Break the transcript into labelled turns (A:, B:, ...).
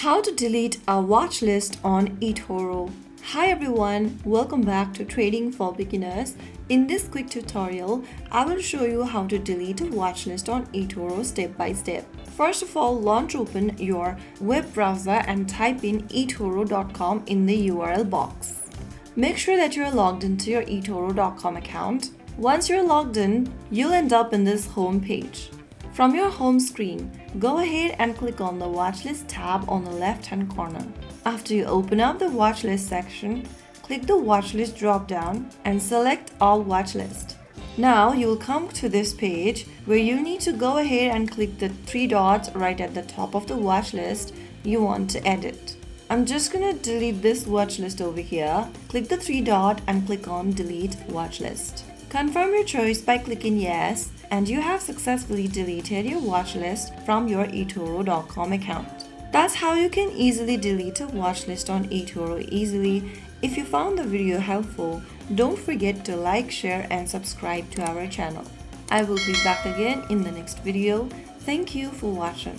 A: How to delete a watch list on eToro. Hi everyone, welcome back to Trading for Beginners. In this quick tutorial, I will show you how to delete a watch list on eToro step by step. First of all, launch open your web browser and type in eToro.com in the URL box. Make sure that you're logged into your eToro.com account. Once you're logged in, you'll end up in this home page. From your home screen, go ahead and click on the Watchlist tab on the left-hand corner. After you open up the Watchlist section, click the Watchlist drop-down and select All Watchlist. Now you will come to this page where you need to go ahead and click the three dots right at the top of the watchlist you want to edit. I'm just going to delete this watchlist over here. Click the three dot and click on Delete Watchlist. Confirm your choice by clicking Yes, and you have successfully deleted your watch list from your eToro.com account. That's how you can easily delete a watch list on eToro easily. If you found the video helpful, don't forget to like, share and subscribe to our channel. I will be back again in the next video. Thank you for watching.